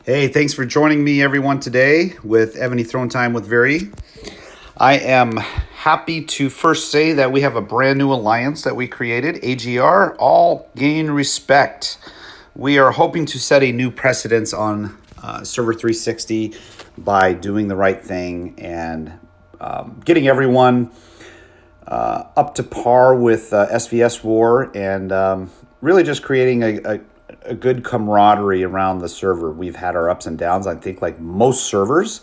Hey, thanks for joining me, everyone, today with Evony Throne Time with Very. I am happy to first say that we have a brand new alliance that we created, AGR, All Gain Respect. We are hoping to set a new precedence on Server 360 by doing the right thing and getting everyone up to par with SVS War and really just creating a good camaraderie around the server. We've had our ups and downs, I think, like most servers.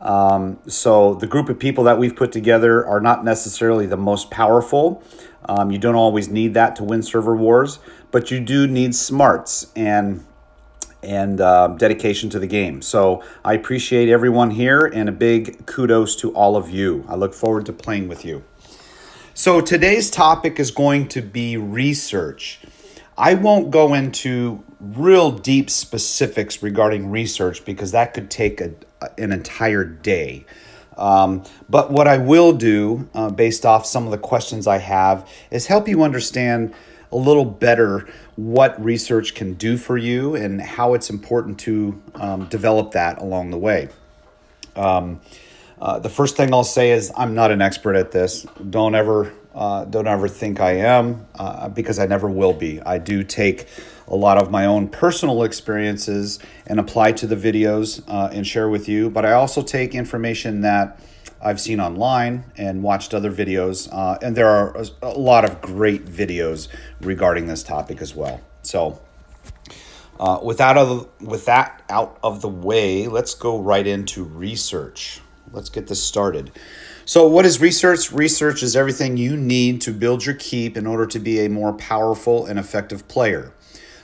So the group of people that we've put together are not necessarily the most powerful. You don't always need that to win server wars, but you do need smarts and dedication to the game. So I appreciate everyone here, and a big kudos to all of you. I look forward to playing with you. So today's topic is going to be research. I won't go into real deep specifics regarding research because that could take an entire day. But what I will do, based off some of the questions I have, is help you understand a little better what research can do for you and how it's important to develop that along the way. The first thing I'll say is I'm not an expert at this. Don't ever think I am, because I never will be. I do take a lot of my own personal experiences and apply to the videos and share with you. But I also take information that I've seen online and watched other videos. And there are a lot of great videos regarding this topic as well. So with that out of the way, let's go right into research. Let's get this started. So what is research? Research is everything you need to build your keep in order to be a more powerful and effective player.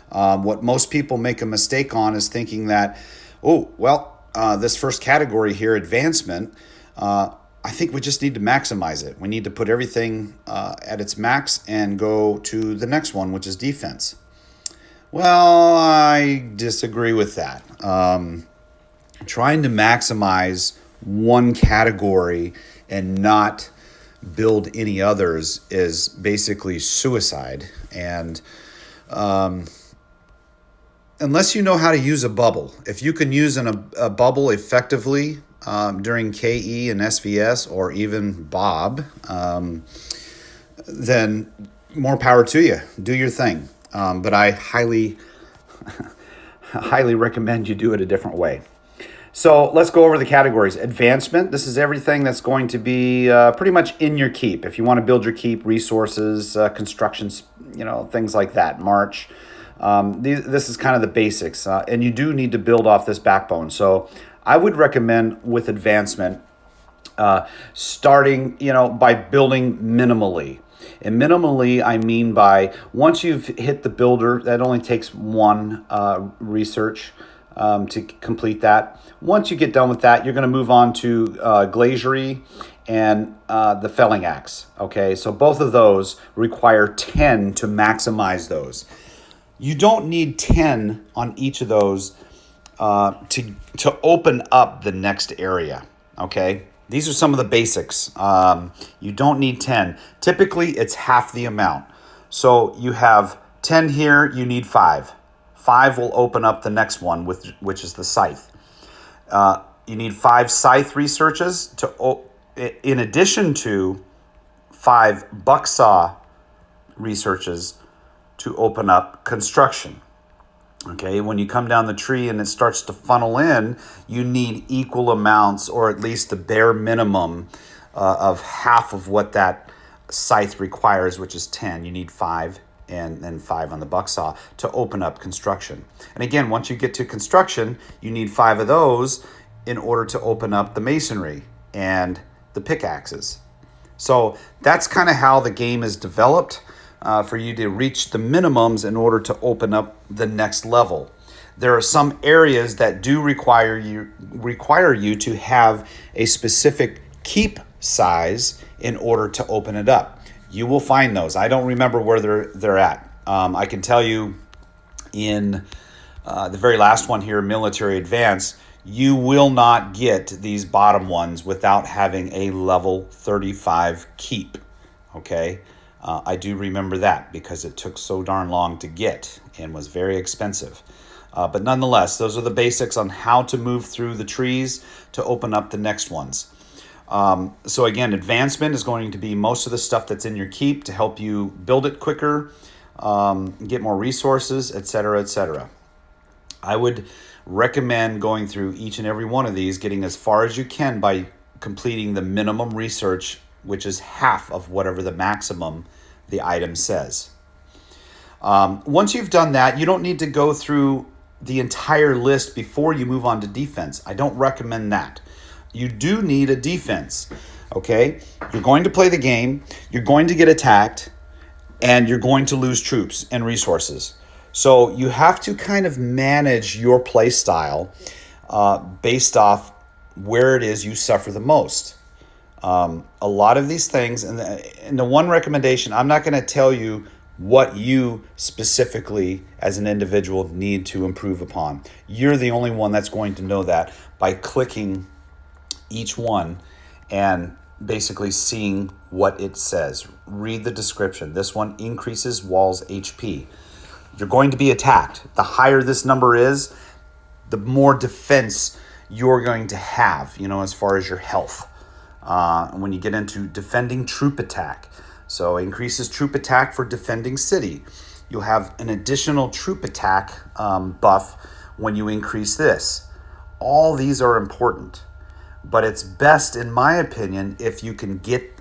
What most people make a mistake on is thinking that, this first category here, advancement, I think we just need to maximize it. We need to put everything at its max and go to the next one, which is defense. Well, I disagree with that. Trying to maximize one category and not build any others is basically suicide. And unless you know how to use a bubble, if you can use a bubble effectively during KE and SVS or even Bob, then more power to you. Do your thing. But I highly recommend you do it a different way. So let's go over the categories. Advancement, this is everything that's going to be pretty much in your keep. If you want to build your keep, resources, constructions, things like that, March. This is kind of the basics. And you do need to build off this backbone. So I would recommend with advancement, starting, by building minimally. And minimally, I mean by once you've hit the builder, that only takes one research to complete that. Once you get done with that, you're going to move on to glaciery and the felling axe. Okay, so both of those require 10 to maximize those. You don't need 10 on each of those to open up the next area. Okay, these are some of the basics. You don't need 10. Typically, it's half the amount. So you have 10 here, you need 5. 5 will open up the next one, which is the scythe. You need 5 scythe researches in addition to 5 bucksaw researches to open up construction. Okay, when you come down the tree and it starts to funnel in, you need equal amounts, or at least the bare minimum of half of what that scythe requires, which is 10. You need 5. And then 5 on the bucksaw to open up construction. And again, once you get to construction, you need 5 of those in order to open up the masonry and the pickaxes. So that's kind of how the game is developed for you to reach the minimums in order to open up the next level. There are some areas that do require you to have a specific keep size in order to open it up. You will find those. I don't remember where they're at. I can tell you in the very last one here, Military Advance, you will not get these bottom ones without having a level 35 keep. Okay? I do remember that because it took so darn long to get and was very expensive. But nonetheless, those are the basics on how to move through the trees to open up the next ones. So again, advancement is going to be most of the stuff that's in your keep to help you build it quicker, get more resources, etc., etc. I would recommend going through each and every one of these, getting as far as you can by completing the minimum research, which is half of whatever the maximum the item says. Once you've done that, you don't need to go through the entire list before you move on to defense. I don't recommend that. You do need a defense, okay? You're going to play the game, you're going to get attacked, and you're going to lose troops and resources. So you have to kind of manage your play style based off where it is you suffer the most. A lot of these things, and the one recommendation, I'm not going to tell you what you specifically as an individual need to improve upon. You're the only one that's going to know that by clicking each one and basically seeing what it says. Read the description. This one increases walls HP. You're going to be attacked. The higher this number is, the more defense you're going to have, as far as your health. When you get into defending troop attack, so increases troop attack for defending city. You'll have an additional troop attack buff when you increase this. All these are important, but it's best, in my opinion, if you can get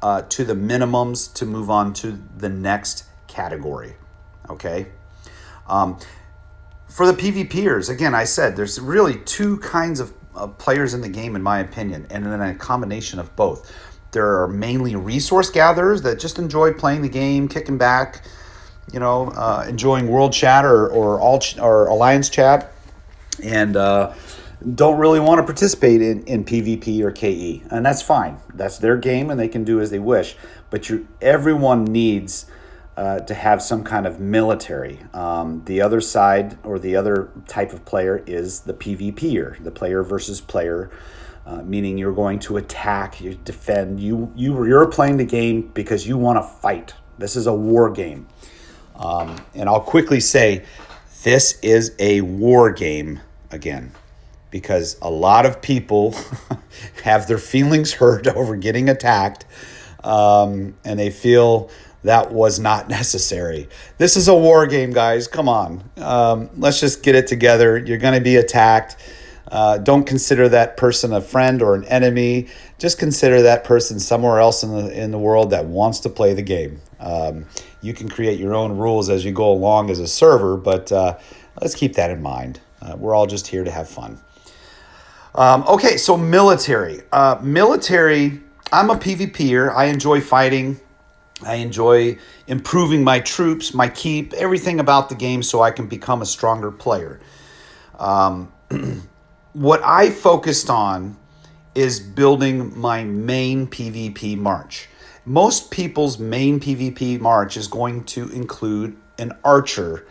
to the minimums to move on to the next category, okay? For the PvPers, again, I said there's really two kinds of players in the game, in my opinion, and then a combination of both. There are mainly resource gatherers that just enjoy playing the game, kicking back, enjoying world chat or alliance chat, and don't really want to participate in PvP or KE, and that's fine. That's their game, and they can do as they wish. But everyone needs to have some kind of military. The other side, or the other type of player, is the PvPer, the player versus player, meaning you're going to attack, you defend. You're playing the game because you want to fight. This is a war game. And I'll quickly say, this is a war game again, because a lot of people have their feelings hurt over getting attacked, and they feel that was not necessary. This is a war game, guys. Come on. Let's just get it together. You're going to be attacked. Don't consider that person a friend or an enemy. Just consider that person somewhere else in the world that wants to play the game. You can create your own rules as you go along as a server, but let's keep that in mind. We're all just here to have fun. Okay, so military. Military, I'm a PvPer. I enjoy fighting. I enjoy improving my troops, my keep, everything about the game so I can become a stronger player. What I focused on is building my main PvP march. Most people's main PvP march is going to include an archer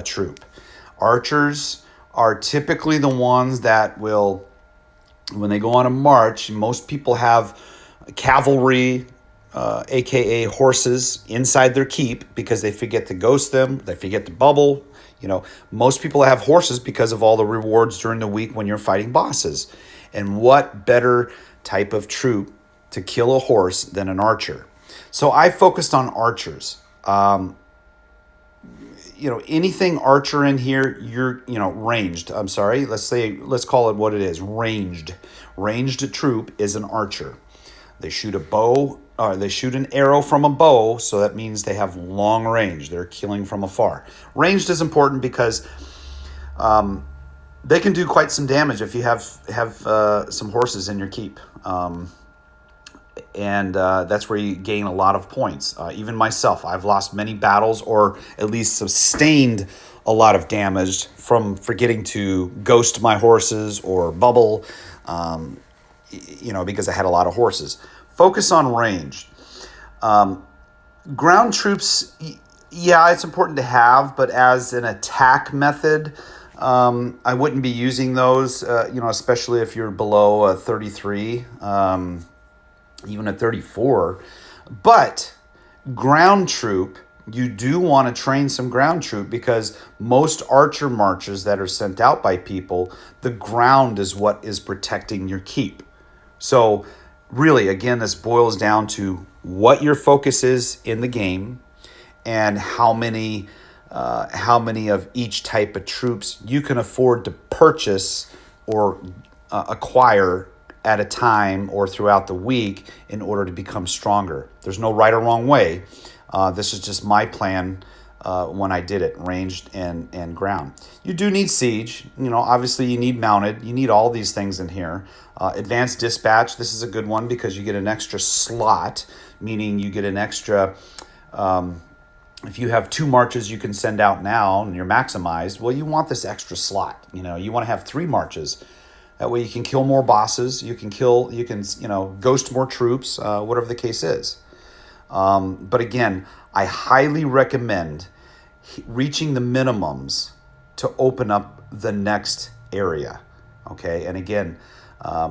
troop. Archers are typically the ones that will, when they go on a march, most people have cavalry, aka horses, inside their keep because they forget to ghost them, they forget to bubble. Most people have horses because of all the rewards during the week when you're fighting bosses. And what better type of troop to kill a horse than an archer? So I focused on archers. Anything archer in here, you're, ranged. I'm sorry. Let's call it what it is. Ranged. Ranged troop is an archer. They shoot a bow, or they shoot an arrow from a bow, so that means they have long range. They're killing from afar. Ranged is important because they can do quite some damage if you have some horses in your keep. And that's where you gain a lot of points. Even myself, I've lost many battles, or at least sustained a lot of damage from forgetting to ghost my horses or bubble, because I had a lot of horses. Focus on range. Ground troops, yeah, it's important to have, but as an attack method, I wouldn't be using those, especially if you're below a 33, even a 34. But ground troop, you do want to train some ground troop, because most archer marches that are sent out by people, the ground is what is protecting your keep. So really, again, this boils down to what your focus is in the game and how many of each type of troops you can afford to purchase or acquire at a time or throughout the week in order to become stronger. There's no right or wrong way. This is just my plan when I did it, ranged and ground. You do need siege. Obviously you need mounted. You need all these things in here. Advanced dispatch, this is a good one because you get an extra slot, meaning you get an extra... if you have 2 marches you can send out now and you're maximized, well, you want this extra slot. You want to have 3 marches. That way you can kill more bosses. You can ghost more troops, whatever the case is. But again, I highly recommend reaching the minimums to open up the next area. Okay, and again,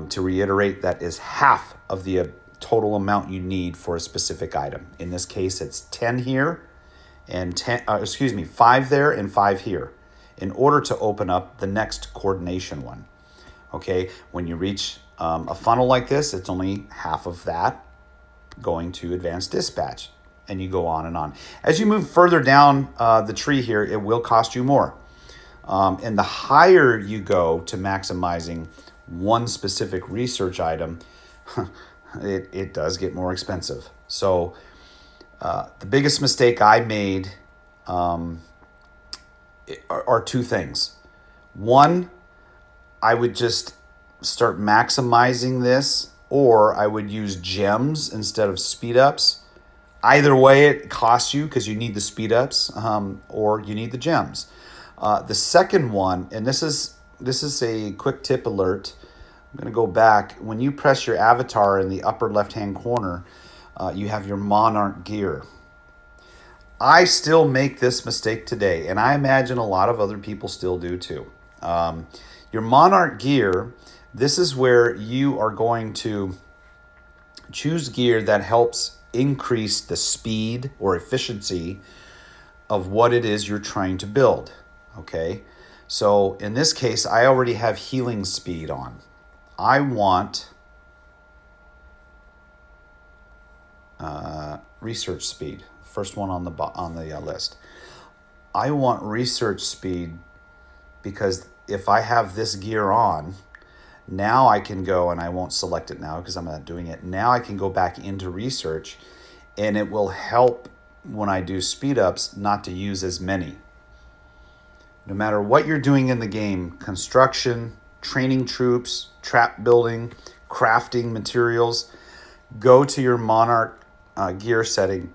to reiterate, that is half of the total amount you need for a specific item. In this case, it's 10 here and 5 there and 5 here in order to open up the next coordination one. Okay, when you reach a funnel like this, it's only half of that going to advanced dispatch, and you go on and on. As you move further down the tree here, it will cost you more. And the higher you go to maximizing one specific research item, it does get more expensive. So the biggest mistake I made are 2 things. One, I would just start maximizing this, or I would use gems instead of speed ups. Either way, it costs you because you need the speed ups or you need the gems. The second one, and this is a quick tip alert. I'm going to go back. When you press your avatar in the upper left-hand corner, you have your Monarch gear. I still make this mistake today, and I imagine a lot of other people still do too. Your Monarch gear, this is where you are going to choose gear that helps increase the speed or efficiency of what it is you're trying to build. Okay, so in this case, I already have healing speed on. I want research speed, first one on the list. I want research speed because if I have this gear on, now I can go, and I won't select it now because I'm not doing it. Now I can go back into research, and it will help when I do speed ups not to use as many. No matter what you're doing in the game, construction, training troops, trap building, crafting materials, go to your Monarch gear setting,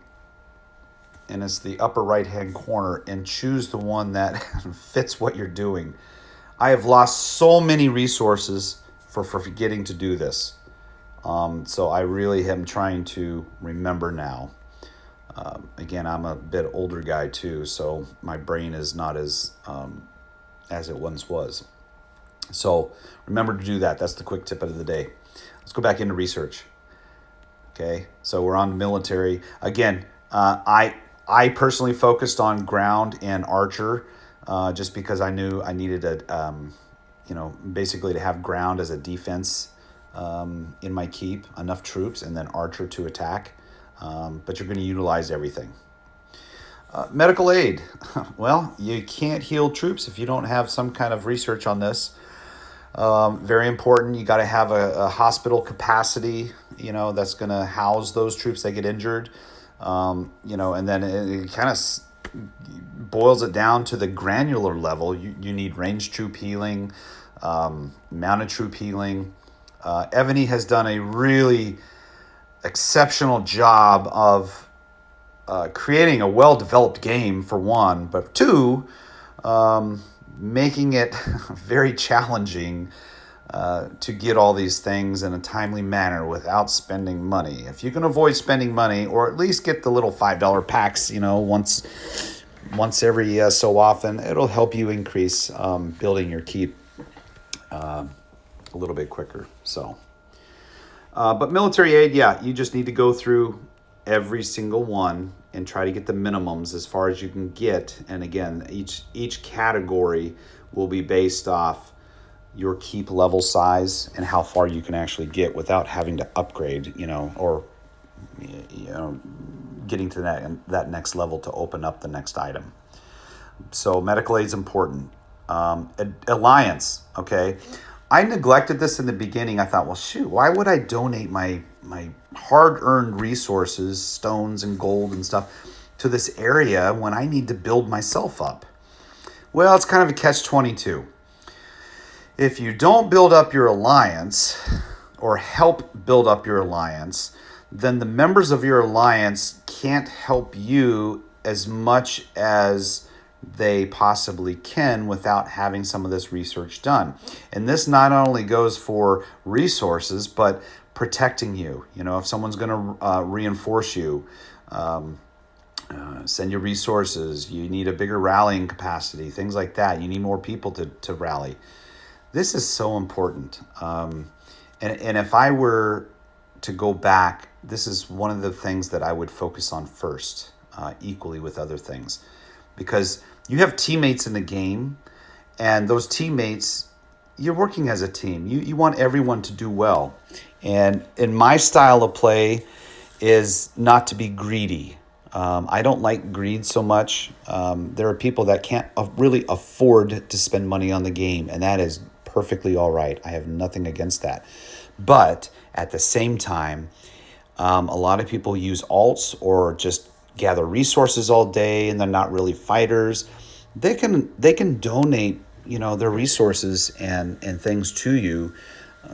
and it's the upper right hand corner, and choose the one that fits what you're doing. I have lost so many resources for forgetting to do this. So I really am trying to remember now. Again, I'm a bit older guy too, so my brain is not as it once was. So remember to do that. That's the quick tip of the day. Let's go back into research. Okay, so we're on military. Again, I personally focused on ground and archer just because I knew I needed basically to have ground as a defense in my keep, enough troops, and then archer to attack. But you're going to utilize everything. Medical aid. Well, you can't heal troops if you don't have some kind of research on this. Very important. You got to have a hospital capacity, that's going to house those troops that get injured. And then it kind of boils it down to the granular level. You need ranged troop healing, mounted troop healing. Evony has done a really exceptional job of creating a well-developed game, for one, but 2, making it very challenging to get all these things in a timely manner without spending money. If you can avoid spending money, or at least get the little $5 packs, once every so often, it'll help you increase building your keep a little bit quicker. So, but military aid, yeah, you just need to go through every single one and try to get the minimums as far as you can get. And again, each category will be based off your keep level size and how far you can actually get without having to upgrade, or getting to that next level to open up the next item. So medical aid is important. Alliance, okay. I neglected this in the beginning. I thought, well, shoot, why would I donate my hard-earned resources, stones and gold and stuff, to this area when I need to build myself up? Well, it's kind of a catch-22. If you don't build up your alliance or help build up your alliance, then the members of your alliance can't help you as much as they possibly can without having some of this research done. And this not only goes for resources, but protecting you. If someone's going to reinforce you, send you resources, you need a bigger rallying capacity, things like that. You need more people to rally. This is so important. And if I were to go back, this is one of the things that I would focus on first, equally with other things. Because you have teammates in the game, and those teammates, you're working as a team. You want everyone to do well. And in my style of play is not to be greedy. I don't like greed so much. There are people that can't really afford to spend money on the game, and that is perfectly all right. I have nothing against that. But at the same time, a lot of people use alts or just gather resources all day, and they're not really fighters. They can donate, their resources and things to you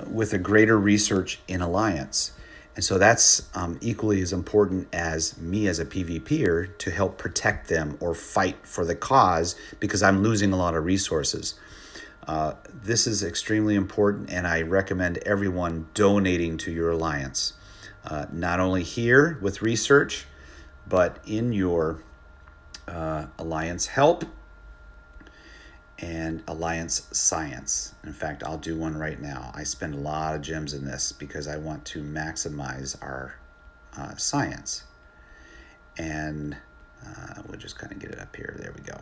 with a greater research in alliance. And so that's equally as important as me as a PvPer to help protect them or fight for the cause, because I'm losing a lot of resources. This is extremely important, and I recommend everyone donating to your alliance. Not only here with research, but in your alliance help and alliance science. In fact, I'll do one right now. I spend a lot of gems in this because I want to maximize our science. And we'll just kind of get it up here. There we go.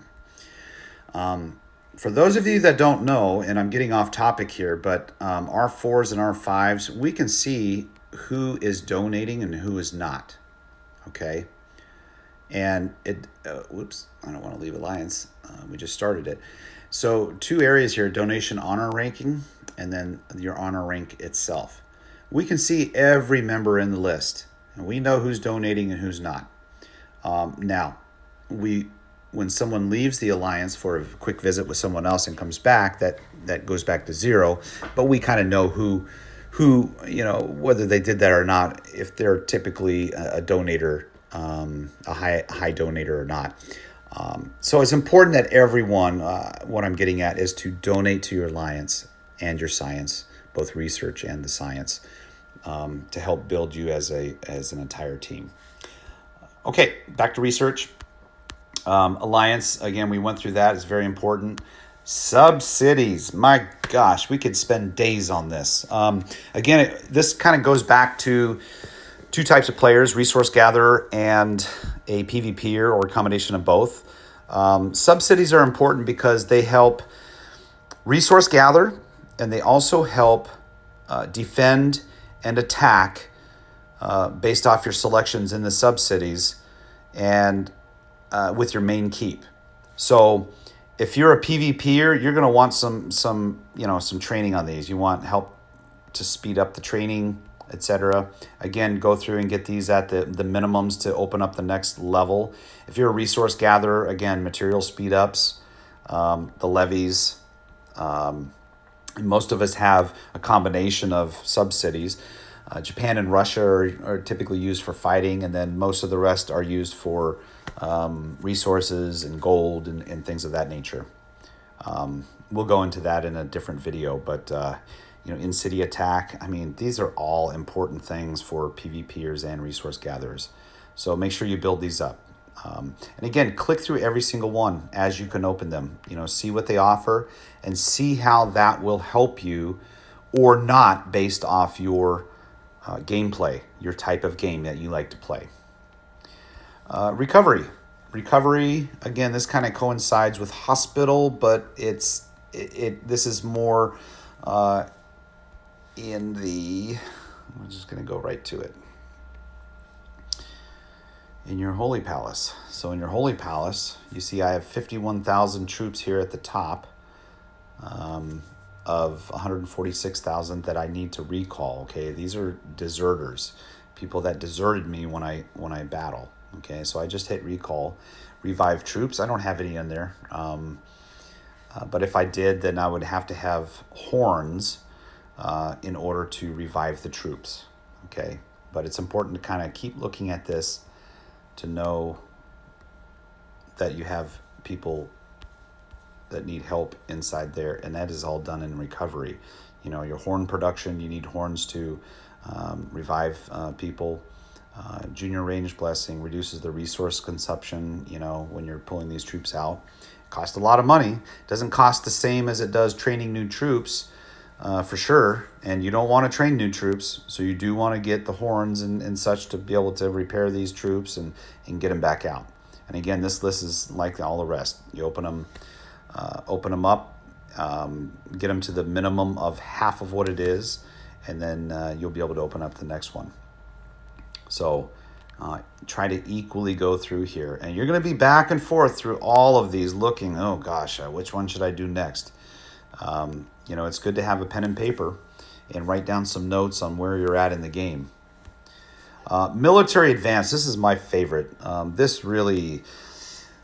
For those of you that don't know, and I'm getting off topic here, but R4s and R5s, we can see who is donating and who is not. Okay. And whoops, I don't want to leave alliance. We just started it. So 2 areas here, donation honor ranking, and then your honor rank itself. We can see every member in the list, and we know who's donating and who's not. Now, when someone leaves the alliance for a quick visit with someone else and comes back, that goes back to 0, but we kind of know who whether they did that or not, if they're typically a donator, a high donator or not. So it's important that everyone, what I'm getting at is to donate to your alliance and your science, both research and the science, to help build you as an entire team. Okay, back to research. Alliance, again, we went through that. It's very important. Subcities, my gosh, we could spend days on this. Again, this kind of goes back to 2 types of players, resource gatherer and a PvPer, or a combination of both. Subcities are important because they help resource gather, and they also help defend and attack based off your selections in the subcities and with your main keep. So if you're a PvPer, you're going to want some training on these. You want help to speed up the training, etc. Again, go through and get these at the minimums to open up the next level. If you're a resource gatherer, again, material speed ups, the levies. Most of us have a combination of subcities. Japan and Russia are typically used for fighting, and then most of the rest are used for resources and gold and things of that nature. We'll go into that in a different video, but in-city attack, these are all important things for PvPers and resource gatherers. So make sure you build these up. And again, click through every single one as you can open them. See what they offer and see how that will help you or not based off your gameplay, your type of game that you like to play. Recovery. Recovery, again, this kind of coincides with hospital, but this is more in the, I'm just going to go right to it. In your holy palace. So in your holy palace, you see I have 51,000 troops here at the top of 146,000 that I need to recall. Okay, these are deserters, people that deserted me when I battle. Okay, so I just hit recall, revive troops. I don't have any in there, but if I did, then I would have to have horns in order to revive the troops. Okay, but it's important to kind of keep looking at this to know that you have people that need help inside there, and that is all done in recovery. You know, your horn production, you need horns to revive people. Junior range blessing reduces the resource consumption, you know, when you're pulling these troops out. It costs a lot of money. It doesn't cost the same as it does training new troops, for sure. And you don't want to train new troops, so you do want to get the horns and such to be able to repair these troops and get them back out. And again, this list is like all the rest. You open them up, get them to the minimum of half of what it is, and then you'll be able to open up the next one. So try to equally go through here. And you're going to be back and forth through all of these looking, oh gosh, which one should I do next? You know, it's good to have a pen and paper and write down some notes on where you're at in the game. Military advance, this is my favorite. This really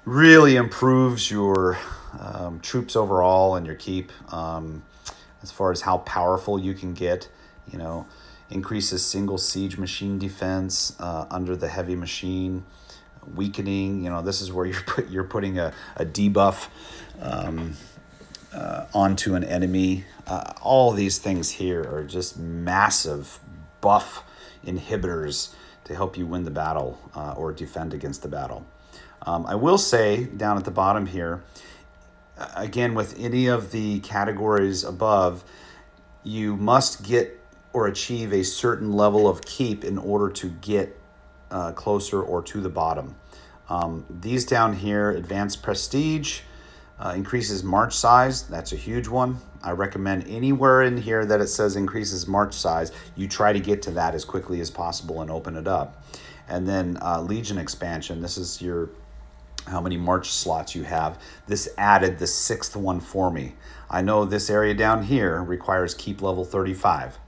improves your troops overall and your keep, as far as how powerful you can get. You know, increases single siege machine defense under the heavy machine, weakening. You know, this is where you're putting a debuff onto an enemy. All these things here are just massive buff inhibitors to help you win the battle or defend against the battle. I will say down at the bottom here, again, with any of the categories above, you must get or achieve a certain level of keep in order to get closer or to the bottom. These down here, advanced prestige, increases march size. That's a huge one. I recommend anywhere in here that it says increases march size, you try to get to that as quickly as possible and open it up. And then Legion expansion. This is your how many march slots you have. This added the 6th one for me. I know this area down here requires keep level 35.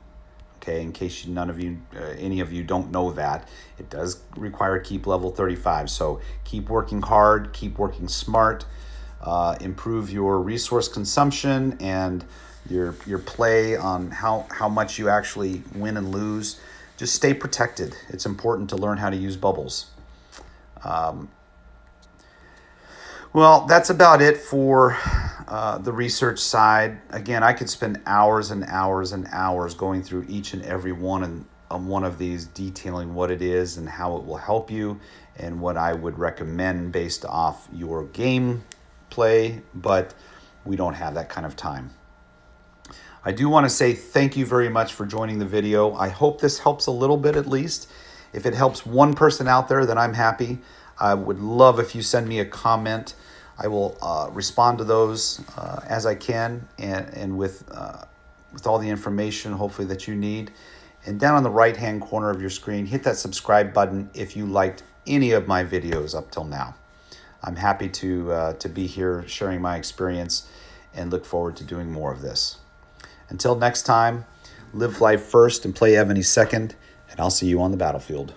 Okay, in case any of you don't know that, it does require keep level 35. So keep working hard, keep working smart, improve your resource consumption and your play on how much you actually win and lose. Just stay protected. It's important to learn how to use bubbles. Well, that's about it for the research side. Again, I could spend hours and hours and hours going through each and every one of these, detailing what it is and how it will help you and what I would recommend based off your game play, but we don't have that kind of time. I do want to say thank you very much for joining the video. I hope this helps a little bit at least. If it helps one person out there, then I'm happy. I would love if you send me a comment. I will respond to those as I can and with all the information hopefully that you need. And down on the right hand corner of your screen, hit that subscribe button if you liked any of my videos up till now. I'm happy to be here sharing my experience and look forward to doing more of this. Until next time, live life first and play Evony second, and I'll see you on the battlefield.